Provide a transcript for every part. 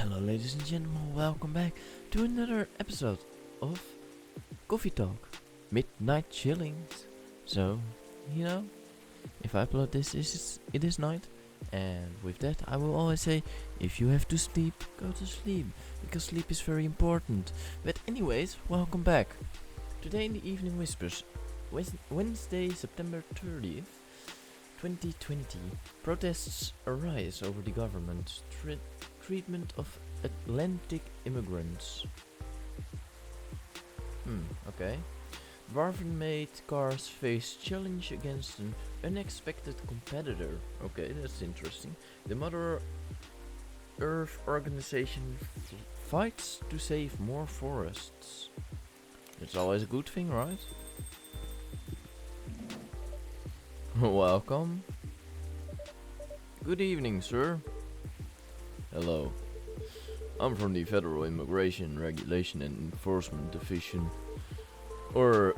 Hello, ladies and gentlemen, welcome back to another episode of Coffee Talk Midnight Chillings. So, if I upload this, it is night, and with that, I will always say if you have to sleep, go to sleep, because sleep is very important. But, anyways, welcome back. Today in the Evening Whispers, Wednesday, September 30th, 2020, protests arise over the government's treatment of Atlantic immigrants. Okay. Dwarven-made cars face challenge against an unexpected competitor. Okay, that's interesting. The Mother Earth organization fights to save more forests. It's always a good thing, right? Welcome. Good evening, sir. Hello. I'm from the Federal Immigration Regulation and Enforcement Division, or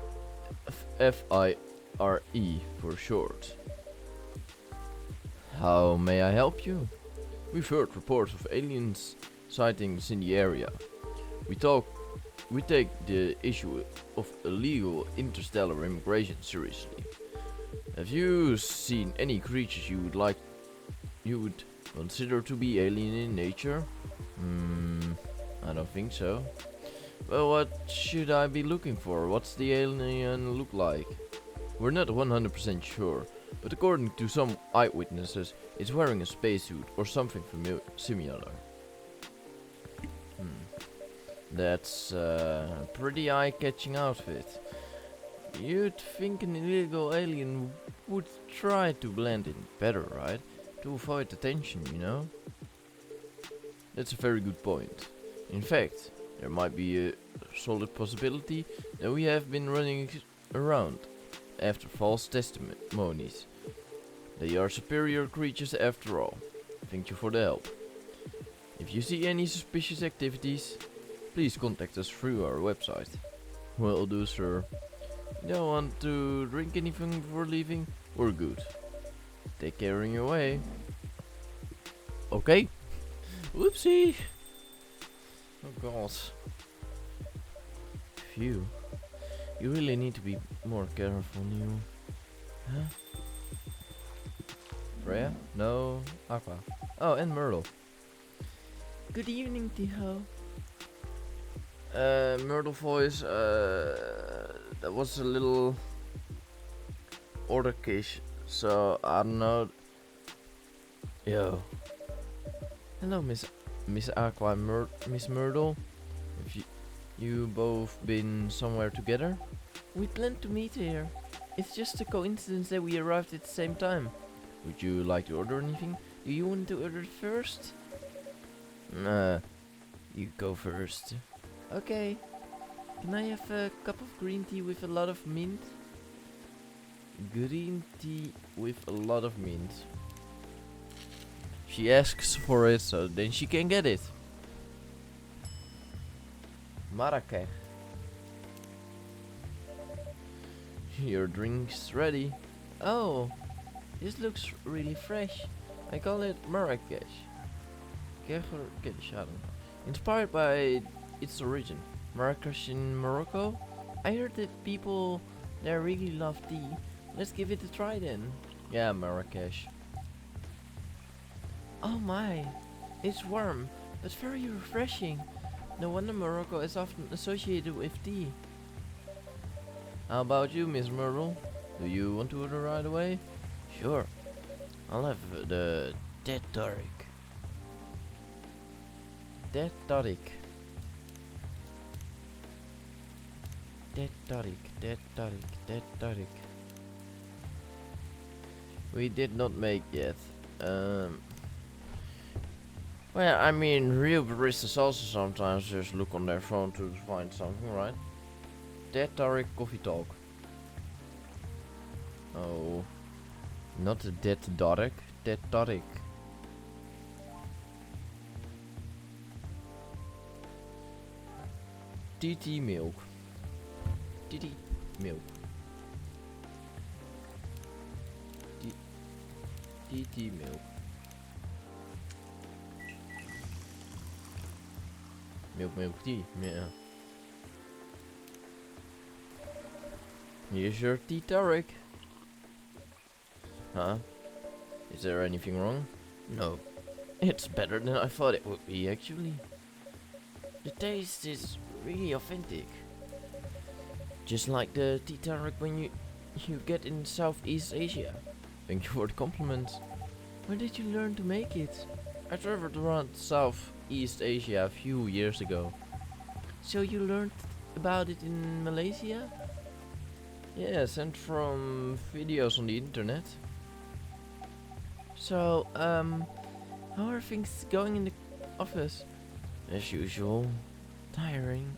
F.I.R.E. for short. How may I help you? We've heard reports of aliens sightings in the area. We take the issue of illegal interstellar immigration seriously. Have you seen any creatures you would consider to be alien in nature? I don't think so. Well, what should I be looking for? What's the alien look like? We're not 100% sure, but according to some eyewitnesses, it's wearing a spacesuit or something similar. That's a pretty eye-catching outfit. You'd think an illegal alien would try to blend in better, right? To avoid attention, you know? That's a very good point. In fact, there might be a solid possibility that we have been running around after false testimonies. They are superior creatures after all. Thank you for the help. If you see any suspicious activities, please contact us through our website. Will do, sir. You don't want to drink anything before leaving? We're good. Take care on your way. Okay. Whoopsie. Oh god. Phew. You really need to be more careful, you. Huh? Freya? No. Aqua. Oh, and Myrtle. Good evening, Tiho. Myrtle voice, that was a little order-kish, so I don't know. Yo. Hello, Miss Aqua and Miss Myrtle. Have you both been somewhere together? We planned to meet here. It's just a coincidence that we arrived at the same time. Would you like to order anything? Do you want to order first? Nah, you go first. Okay. Can I have a cup of green tea with a lot of mint? Green tea with a lot of mint. She asks for it, so then she can get it. Marrakech. Your drink's ready. Oh, this looks really fresh. I call it Marrakech. Marrakech, I don't know. Inspired by its origin, Marrakech in Morocco. I heard that people there really love tea. Let's give it a try then. Yeah, Marrakech. Oh my, it's warm, but very refreshing. No wonder Morocco is often associated with tea. How about you, Miss Myrtle? Do you want to order right away? Sure. I'll have the Dead Tariq. Dead Tariq. Dead Tariq, Dead Tariq, Dead Tariq. We did not make yet. Well, I mean, real baristas also sometimes just look on their phone to find something, right? Dead Tariq Coffee Talk. Oh, not the Dead Tariq, Dead Tariq. TT milk. TT milk. TT milk. Milk tea, yeah. Here's your tea, Tarek. Huh? Is there anything wrong? No. It's better than I thought it would be, actually. The taste is really authentic. Just like the tea Tarek when you get in Southeast Asia. Thank you for the compliment. Where did you learn to make it? I traveled around Southeast Asia a few years ago. So you learned about it in Malaysia? Yes, and from videos on the internet. So, how are things going in the office? As usual, tiring.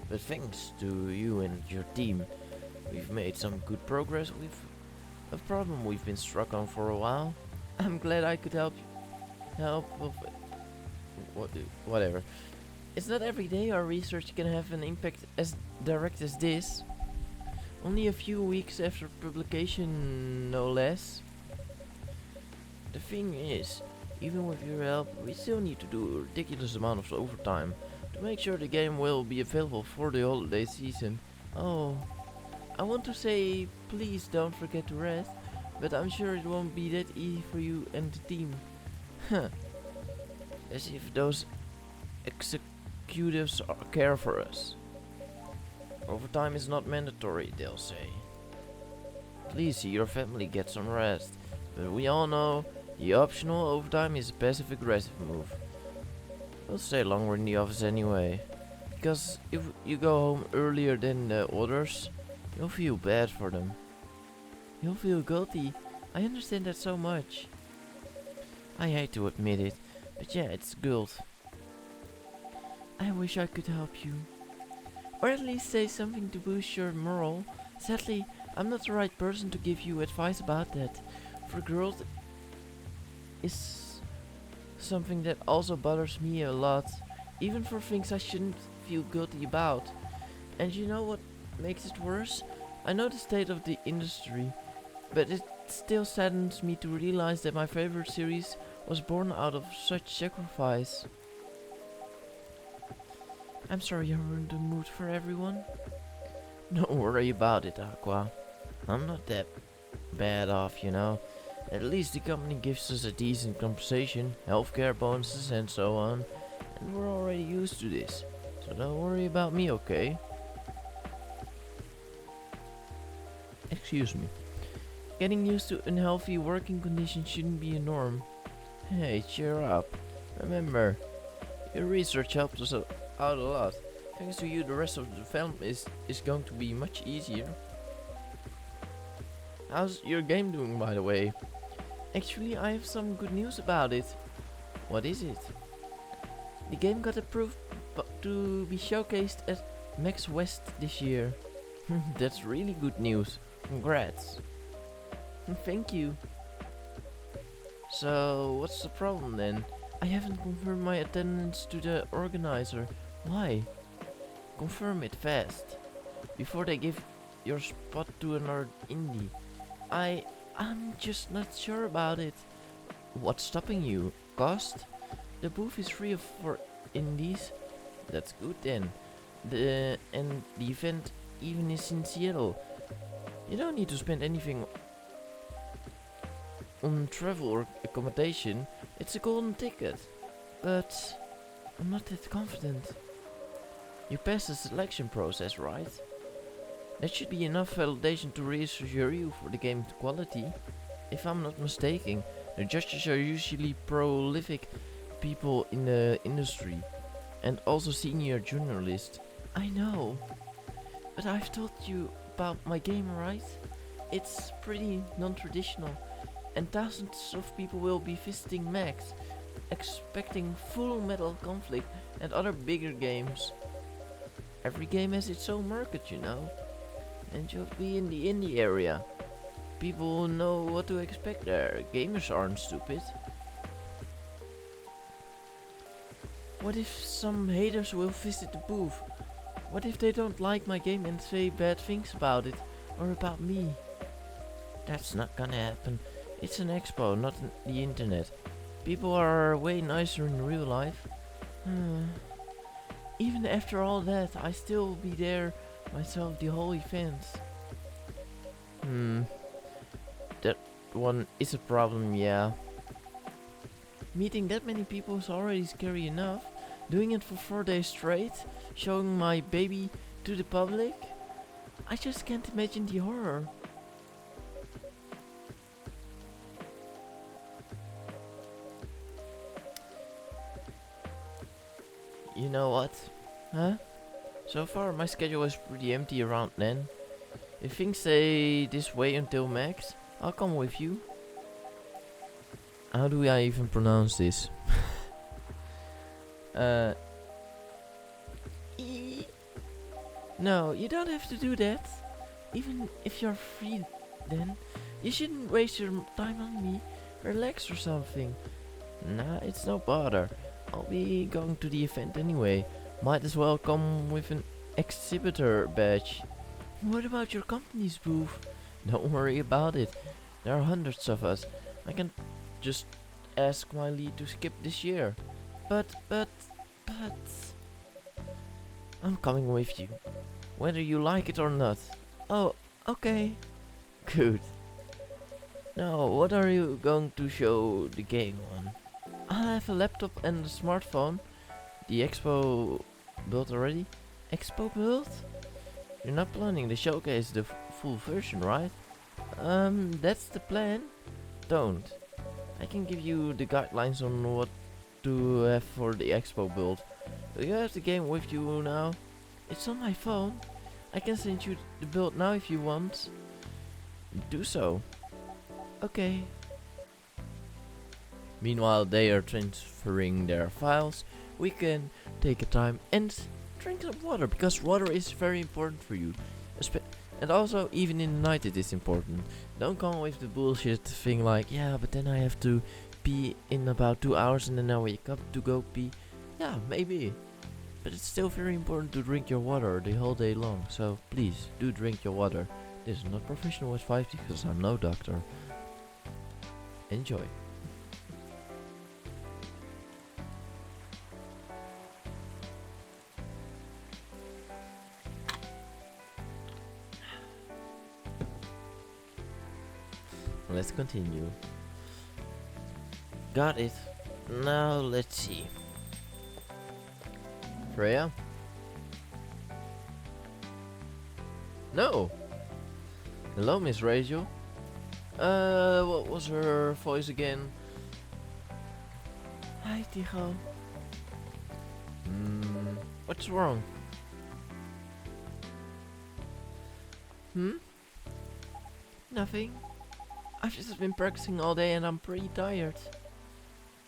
But thanks to you and your team, we've made some good progress with a problem we've been struck on for a while. I'm glad I could help with whatever. It's not every day our research can have an impact as direct as this. Only a few weeks after publication, no less. The thing is, even with your help, we still need to do a ridiculous amount of overtime to make sure the game will be available for the holiday season. Oh, I want to say please don't forget to rest, but I'm sure it won't be that easy for you and the team. Huh. As if those executives care for us. Overtime is not mandatory, they'll say. Please see your family get some rest, but we all know the optional overtime is a passive-aggressive move. We'll stay longer in the office anyway, because if you go home earlier than the others, you'll feel bad for them. You'll feel guilty. I understand that so much. I hate to admit it, but yeah, it's guilt. I wish I could help you. Or at least say something to boost your morale. Sadly, I'm not the right person to give you advice about that. For growth is something that also bothers me a lot. Even for things I shouldn't feel guilty about. And you know what makes it worse? I know the state of the industry, but it still saddens me to realize that my favorite series was born out of such sacrifice. I'm sorry I ruined the mood for everyone. Don't worry about it, Aqua. I'm not that bad off, you know. At least the company gives us a decent compensation, healthcare bonuses and so on. And we're already used to this. So don't worry about me, okay? Excuse me. Getting used to unhealthy working conditions shouldn't be a norm. Hey, cheer up. Remember, your research helped us out a lot. Thanks to you, the rest of the film is going to be much easier. How's your game doing, by the way? Actually, I have some good news about it. What is it? The game got approved to be showcased at Max West this year. That's really good news. Congrats. Thank you. So, what's the problem then? I haven't confirmed my attendance to the organizer. Why? Confirm it fast. Before they give your spot to another indie. I'm just not sure about it. What's stopping you? Cost? The booth is free for indies. That's good then. The event even is in Seattle. You don't need to spend anything on travel or accommodation. It's a golden ticket. But I'm not that confident. You passed the selection process, right? That should be enough validation to reassure you for the game's quality. If I'm not mistaken, the judges are usually prolific people in the industry and also senior journalists. I know, but I've told you about my game, right? It's pretty non-traditional, and thousands of people will be visiting Max, expecting Full Metal Conflict and other bigger games. Every game has its own market, you know, and you'll be in the indie area. People know what to expect there. Gamers aren't stupid. What if some haters will visit the booth? What if they don't like my game and say bad things about it, or about me? That's not gonna happen. It's an expo, not the internet. People are way nicer in real life. Even after all that, I still will be there myself the whole event. That one is a problem, yeah. Meeting that many people is already scary enough. Doing it for 4 days straight, showing my baby to the public, I just can't imagine the horror. You know what? Huh? So far my schedule is pretty empty around then. If things stay this way until max, I'll come with you. How do I even pronounce this? No, you don't have to do that. Even if you're free then, you shouldn't waste your time on me. Relax or something. Nah, it's no bother. I'll be going to the event anyway. Might as well come with an exhibitor badge. What about your company's booth? Don't worry about it. There are hundreds of us. I can just ask my lead to skip this year. But... I'm coming with you. Whether you like it or not. Oh, okay. Good. Now, what are you going to show the game on? I have a laptop and a smartphone. The Expo build already? Expo build? You're not planning to showcase the full version, right? That's the plan. Don't. I can give you the guidelines on what to have for the Expo build. Do you have the game with you now? It's on my phone. I can send you the build now if you want. Do so. Okay. Meanwhile, they are transferring their files. We can take a time and drink some water, because water is very important for you. And also, even in the night it is important. Don't come with the bullshit thing like, yeah, but then I have to pee in about 2 hours and then I wake up to go pee. Yeah, maybe. But it's still very important to drink your water the whole day long. So please, do drink your water. This is not professional advice because I'm no doctor. Enjoy. Let's continue. Got it. Now let's see. Freya? No! Hello, Miss Rachel. What was her voice again? Hi, Tigo. What's wrong? Nothing. I've just been practicing all day and I'm pretty tired.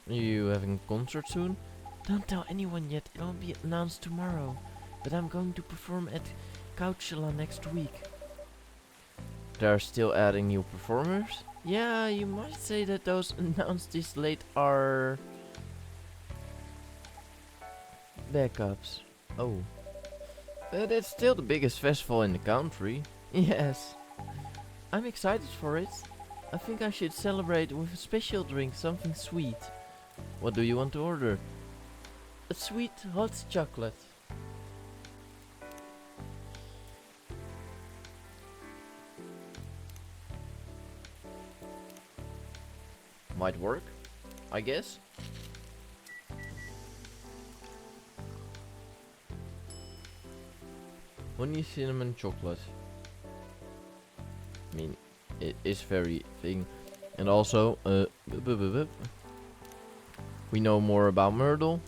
Are you having a concert soon? Don't tell anyone yet, it'll be announced tomorrow. But I'm going to perform at Coachella next week. They're still adding new performers? Yeah, you might say that those announced this late are... backups. Oh. But it's still the biggest festival in the country. Yes. I'm excited for it. I think I should celebrate with a special drink, something sweet. What do you want to order? A sweet hot chocolate. Might work, I guess. Honey cinnamon chocolate. I mean, it is very thing. And also, we know more about Myrtle.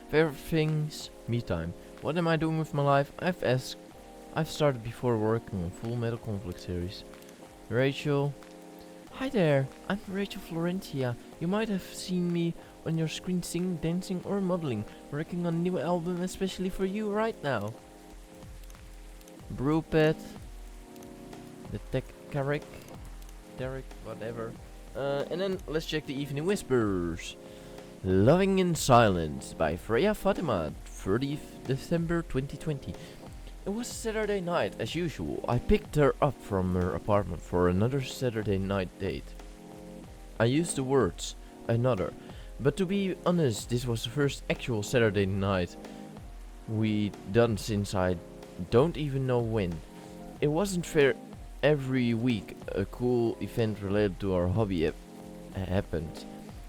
Favorite things, me time. What am I doing with my life? I've started before working on Full Metal Conflict series. Rachel. Hi there, I'm Rachel Florentia. You might have seen me on your screen singing, dancing or modeling. Working on a new album especially for you right now. Brewpet. The Tech Carrick. Derek, whatever. And then let's check the Evening Whispers. Loving in Silence by Freya Fatima, 30th December 2020. It was Saturday night, as usual. I picked her up from her apartment for another Saturday night date. I used the words, another, But to be honest, this was the first actual Saturday night we done since I don't even know when. It wasn't fair. Every week a cool event related to our hobby happened.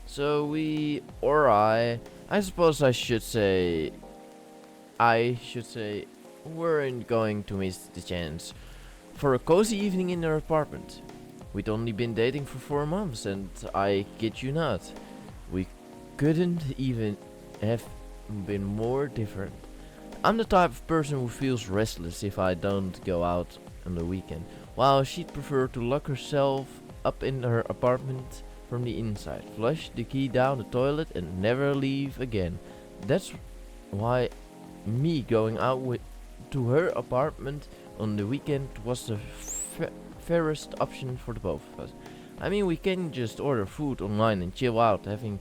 So I suppose I should say, weren't going to miss the chance for a cozy evening in our apartment. We'd only been dating for 4 months, and I kid you not, we couldn't even have been more different. I'm the type of person who feels restless if I don't go out on the weekend, while she'd prefer to lock herself up in her apartment from the inside, flush the key down the toilet, and never leave again. That's why me going out to her apartment on the weekend was the fairest option for the both of us. I mean, we can just order food online and chill out, having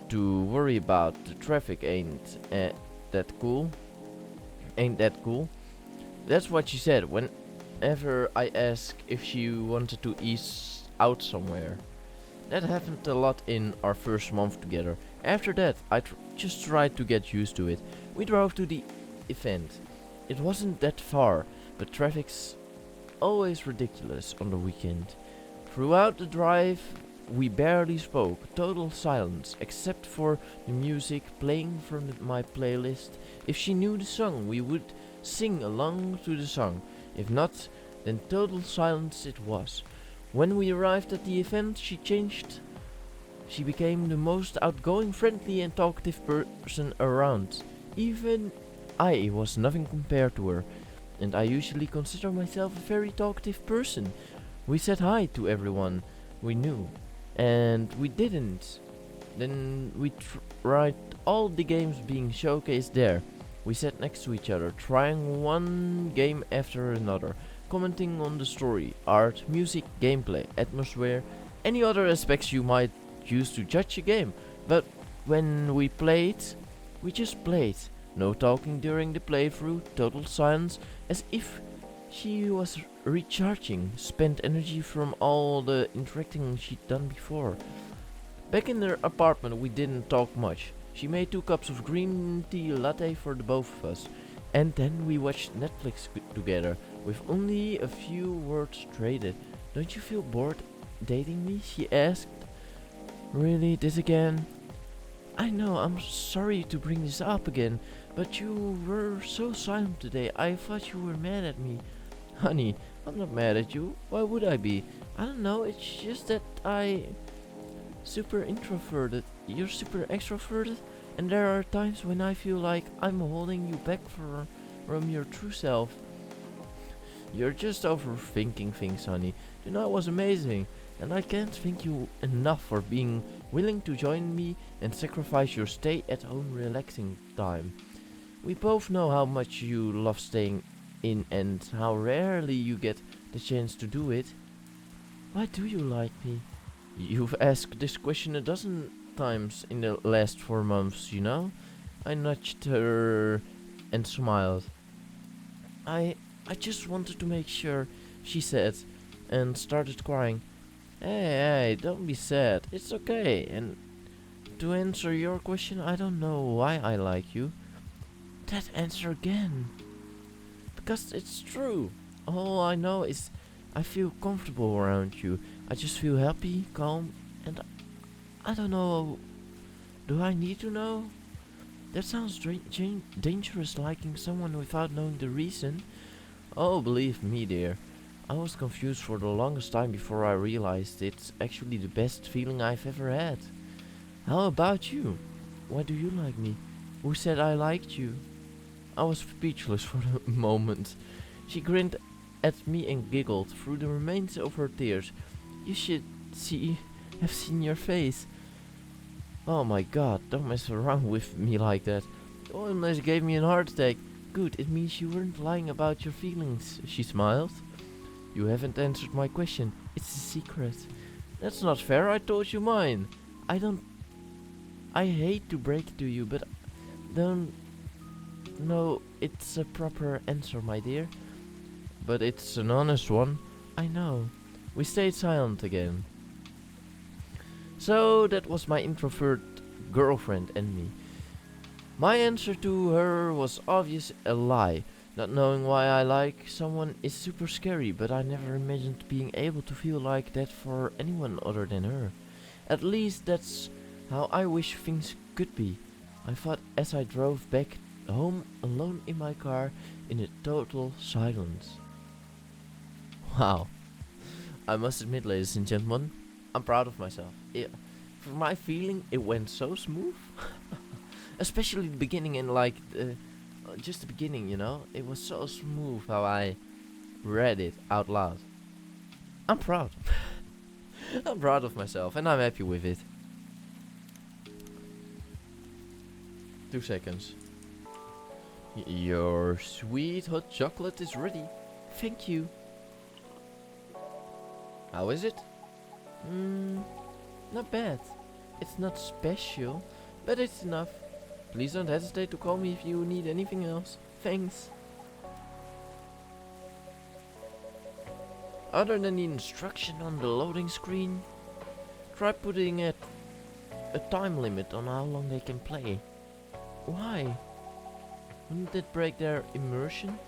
to worry about the traffic that cool. Ain't that cool? That's what she said whenever I asked if she wanted to ease out somewhere. That happened a lot in our first month together. After that, I just tried to get used to it. We drove to the event. It wasn't that far, but traffic's always ridiculous on the weekend. Throughout the drive, we barely spoke, total silence, except for the music playing from my playlist. If she knew the song, we would sing along to the song. If not, then total silence it was. When we arrived at the event, she changed. She became the most outgoing, friendly and talkative person around. Even I was nothing compared to her, and I usually consider myself a very talkative person. We said hi to everyone we knew, and we didn't. Then we tried all the games being showcased there. We sat next to each other, trying one game after another, commenting on the story, art, music, gameplay, atmosphere, any other aspects you might use to judge a game. But when we played, we just played. No talking during the playthrough, total silence, as if she was recharging spent energy from all the interacting she'd done before. Back in her apartment, we didn't talk much. She made 2 cups of green tea latte for the both of us, and then we watched Netflix together, with only a few words traded. Don't you feel bored dating me? She asked. Really, this again? I know, I'm sorry to bring this up again, but you were so silent today. I thought you were mad at me. Honey, I'm not mad at you. Why would I be? I don't know, it's just that super introverted. You're super extroverted, and there are times when I feel like I'm holding you back from your true self. You're just overthinking things, honey. Tonight was amazing, and I can't thank you enough for being willing to join me and sacrifice your stay-at-home relaxing time. We both know how much you love staying in and how rarely you get the chance to do it. Why do you like me? You've asked this question a dozen times in the last 4 months, you know? I nudged her and smiled. I just wanted to make sure, she said, and started crying. Hey, don't be sad. It's okay. And to answer your question, I don't know why I like you. That answer again. Because it's true. All I know is I feel comfortable around you. I just feel happy, calm, and I don't know. Do I need to know? That sounds dangerous, liking someone without knowing the reason. Oh, believe me, dear. I was confused for the longest time before I realized it's actually the best feeling I've ever had. How about you? Why do you like me? Who said I liked you? I was speechless for a moment. She grinned at me and giggled through the remains of her tears. You should have seen your face. Oh my god, don't mess around with me like that. You almost gave me a heart attack. Good, it means you weren't lying about your feelings, she smiled. You haven't answered my question. It's a secret. That's not fair, I told you mine. I hate to break it to you, but don't know it's a proper answer, my dear. But it's an honest one. I know. We stayed silent again. So that was my introvert girlfriend and me. My answer to her was obvious a lie. Not knowing why I like someone is super scary, but I never imagined being able to feel like that for anyone other than her. At least that's how I wish things could be, I thought as I drove back home alone in my car in a total silence. Wow, I must admit, ladies and gentlemen, I'm proud of myself. For my feeling, it went so smooth. Especially the beginning and like just the beginning, you know? It was so smooth how I read it out loud. I'm proud. I'm proud of myself and I'm happy with it. 2 seconds. Your sweet hot chocolate is ready. Thank you. How is it? Not bad. It's not special, but it's enough. Please don't hesitate to call me if you need anything else. Thanks. Other than the instruction on the loading screen, try putting a time limit on how long they can play. Why? Wouldn't that break their immersion?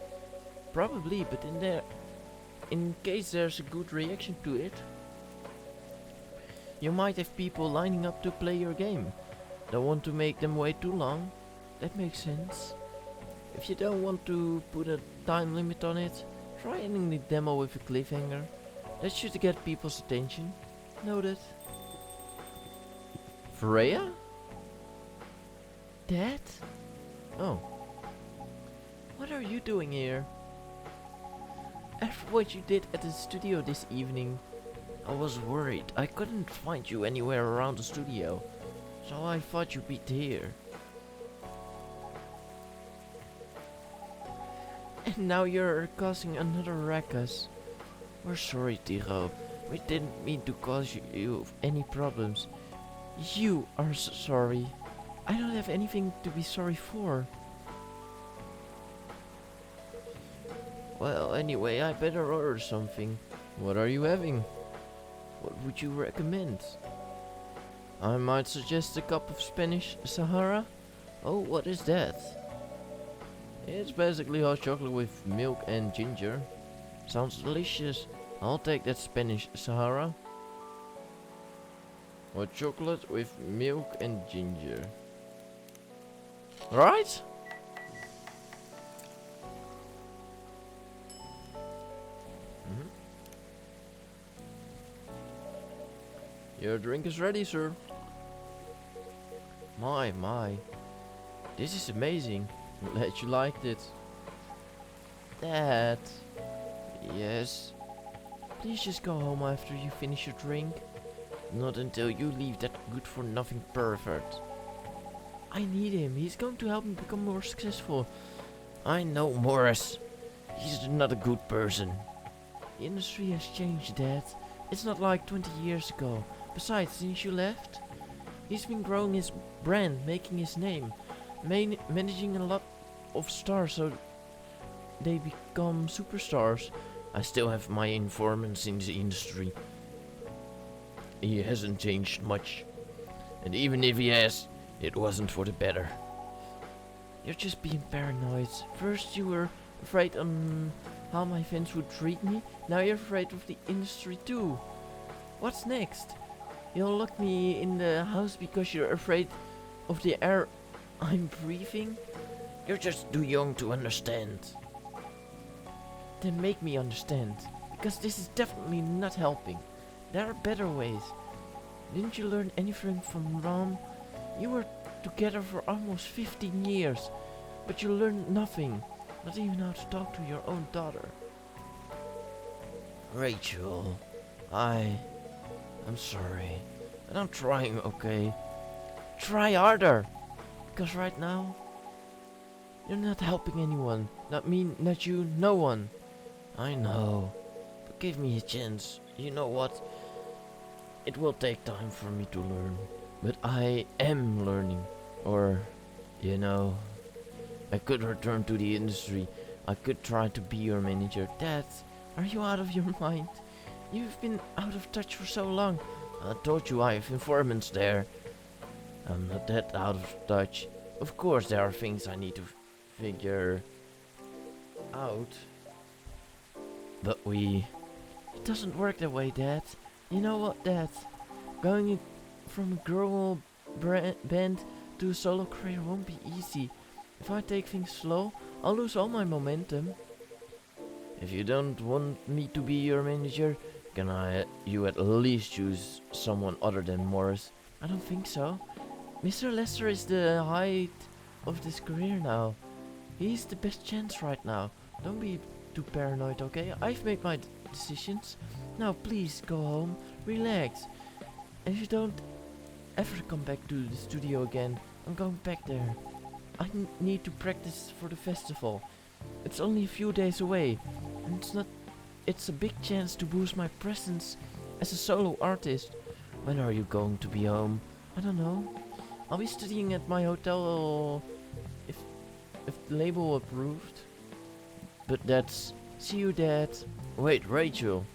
Probably, but in case there's a good reaction to it, you might have people lining up to play your game. Don't want to make them wait too long. That makes sense. If you don't want to put a time limit on it, try ending the demo with a cliffhanger. That should get people's attention. Noted. Freya? Dad? Oh. What are you doing here? After what you did at the studio this evening, I was worried. I couldn't find you anywhere around the studio, so I thought you'd be here. And now you're causing another ruckus. We're sorry, Tiro. We didn't mean to cause you any problems. You are sorry. I don't have anything to be sorry for. Well, anyway, I better order something. What are you having? What would you recommend? I might suggest a cup of Spanish Sahara. Oh, what is that? It's basically hot chocolate with milk and ginger. Sounds delicious. I'll take that Spanish Sahara. Hot chocolate with milk and ginger. Right? Your drink is ready, sir. My. This is amazing. I'm glad you liked it. Dad. Yes. Please just go home after you finish your drink. Not until you leave that good-for-nothing pervert. I need him. He's going to help me become more successful. I know Morris. He's not a good person. The industry has changed, Dad. It's not like 20 years ago. Besides, since you left, he's been growing his brand, making his name, managing a lot of stars so they become superstars. I still have my informants in the industry. He hasn't changed much. And even if he has, it wasn't for the better. You're just being paranoid. First you were afraid on how my fans would treat me. Now you're afraid of the industry too. What's next? You'll lock me in the house because you're afraid of the air I'm breathing? You're just too young to understand. Then make me understand, because this is definitely not helping. There are better ways. Didn't you learn anything from Ram? You were together for almost 15 years, but you learned nothing, not even how to talk to your own daughter. Rachel, I'm sorry, and I'm trying, okay? Try harder, because right now, you're not helping anyone. Not me, not you, no one. I know, but give me a chance. You know what? It will take time for me to learn, but I am learning. Or, you know, I could return to the industry. I could try to be your manager. Dad, are you out of your mind? You've been out of touch for so long. I told you I have informants there. I'm not that out of touch. Of course there are things I need to figure out. But it doesn't work that way, Dad. You know what, Dad? Going from a girl band to a solo career won't be easy. If I take things slow, I'll lose all my momentum. If you don't want me to be your manager, you at least choose someone other than Morris? I don't think so. Mr. Lester is the height of this career now. He's the best chance right now. Don't be too paranoid, okay? I've made my decisions. Now please go home, relax. And if you don't ever come back to the studio again, I'm going back there. I need to practice for the festival. It's only a few days away, and it's a big chance to boost my presence as a solo artist. When are you going to be home? I don't know. I'll be studying at my hotel if the label approved. But that's... See you, Dad. Wait, Rachel.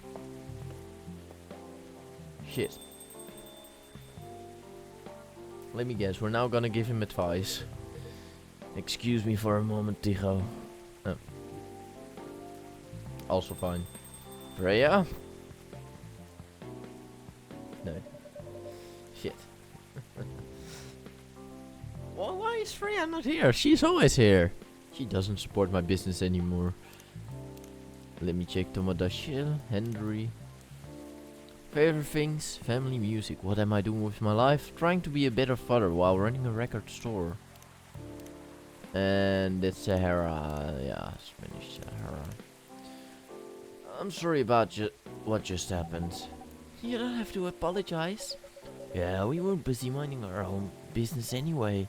Shit. Let me guess, we're now gonna give him advice. Excuse me for a moment, Tycho. Oh. Also fine. Freya? No. Shit. Well, why is Freya not here? She's always here. She doesn't support my business anymore. Let me check Tomadashil, Henry. Favorite things, family, music. What am I doing with my life? Trying to be a better father while running a record store. And it's Sahara. Yeah, Spanish Sahara. I'm sorry about what just happened. You don't have to apologize. Yeah, we were busy minding our own business anyway.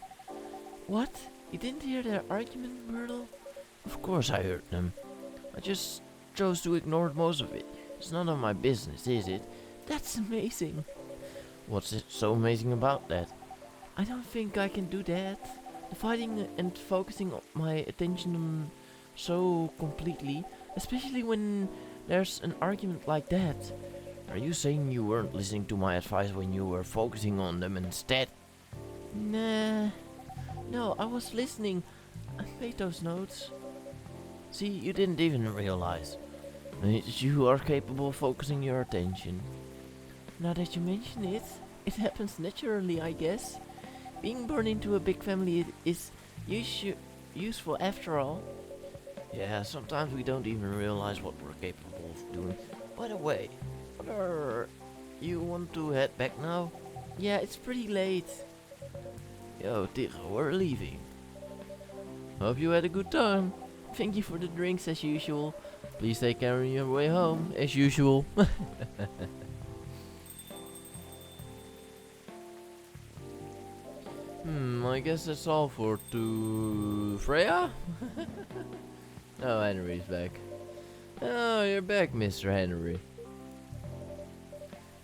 What? You didn't hear their argument, Myrtle? Of course I heard them. I just chose to ignore most of it. It's none of my business, is it? That's amazing. What's so amazing about that? I don't think I can do that. The fighting and focusing my attention on so completely, especially when there's an argument like that. Are you saying you weren't listening to my advice when you were focusing on them instead? Nah. No, I was listening. I made those notes. See, you didn't even realize. You are capable of focusing your attention. Now that you mention it, it happens naturally, I guess. Being born into a big family is useful after all. Yeah, sometimes we don't even realize what we're capable of doing. By the way, you want to head back now? Yeah, it's pretty late. Yo, Tycho, we're leaving. Hope you had a good time. Thank you for the drinks as usual. Please take care on your way home, as usual. I guess that's all for Freya? Oh, Henry's back. Oh, you're back, Mr. Henry.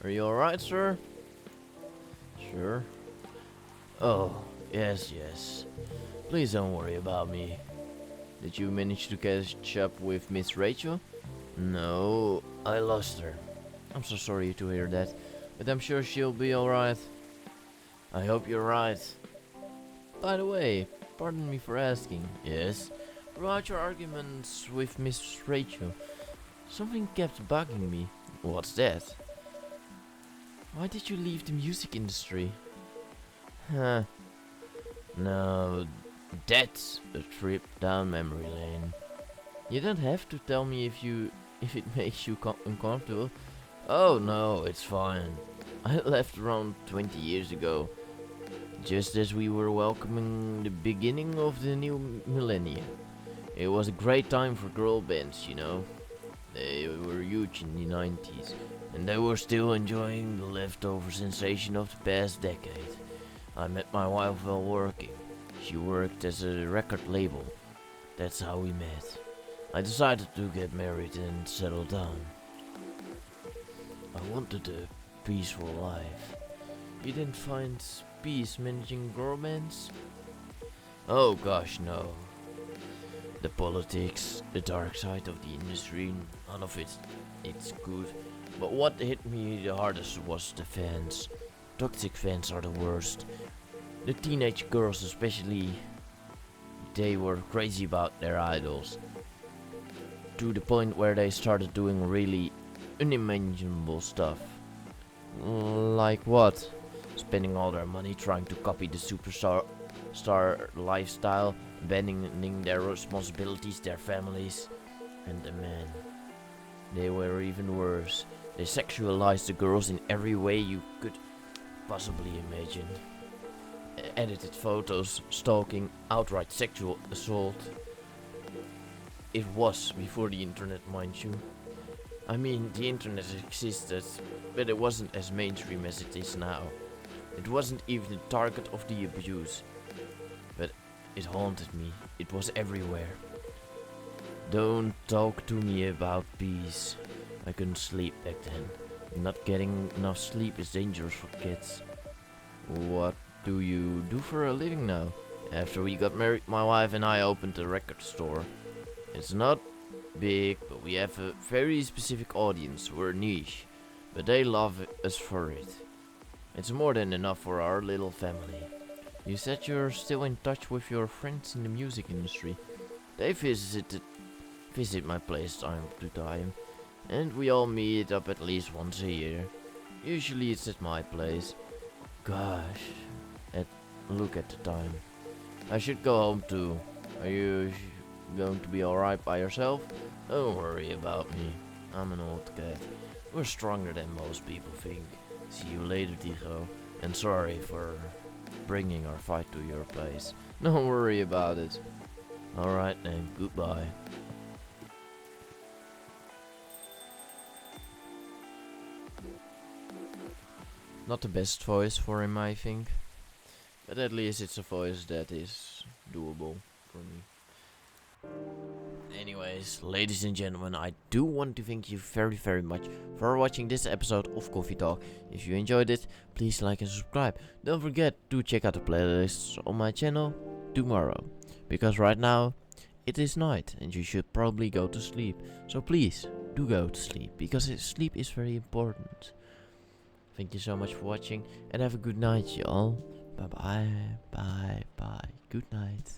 Are you alright, sir? Sure. Oh, yes. Please don't worry about me. Did you manage to catch up with Miss Rachel? No, I lost her. I'm so sorry to hear that, but I'm sure she'll be alright. I hope you're right. By the way, pardon me for asking. Yes? Throughout your arguments with Miss Rachel, something kept bugging me. What's that? Why did you leave the music industry? Huh. No, that's a trip down memory lane. You don't have to tell me if it makes you uncomfortable. Oh no, it's fine. I left around 20 years ago, just as we were welcoming the beginning of the new millennium. It was a great time for girl bands, you know. They were huge in the 90s, and they were still enjoying the leftover sensation of the past decade. I met my wife while working. She worked as a record label. That's how we met. I decided to get married and settle down. I wanted a peaceful life. You didn't find peace managing girl bands? Oh gosh, no. The politics, the dark side of the industry, none of it's good. But what hit me the hardest was the fans. Toxic fans are the worst. The teenage girls especially, they were crazy about their idols. To the point where they started doing really unimaginable stuff. Like what? Spending all their money trying to copy the star lifestyle, abandoning their responsibilities, their families. And man, they were even worse. They sexualized the girls in every way you could possibly imagine. Edited photos, stalking, outright sexual assault. It was before the internet, mind you. I mean, the internet existed, but it wasn't as mainstream as it is now. It wasn't even the target of the abuse, but it haunted me. It was everywhere. Don't talk to me about peace. I couldn't sleep back then. Not getting enough sleep is dangerous for kids. What do you do for a living now? After we got married, my wife and I opened a record store. It's not big, but we have a very specific audience. We're niche, but they love us for it. It's more than enough for our little family. You said you're still in touch with your friends in the music industry. They visit my place time to time, and we all meet up at least once a year. Usually it's at my place. Gosh, look at the time. I should go home too. Are you going to be alright by yourself? Don't worry about me. I'm an old cat. We're stronger than most people think. See you later, Tigo. And sorry for bringing our fight to your place. Don't worry about it. Alright then, goodbye. Not the best voice for him, I think. But at least it's a voice that is doable for me. Anyways, ladies and gentlemen, I do want to thank you very, very much for watching this episode of Coffee Talk. If you enjoyed it, please like and subscribe. Don't forget to check out the playlists on my channel tomorrow. Because right now, it is night and you should probably go to sleep. So please, do go to sleep, because sleep is very important. Thank you so much for watching and have a good night, y'all. Bye bye, bye bye, good night.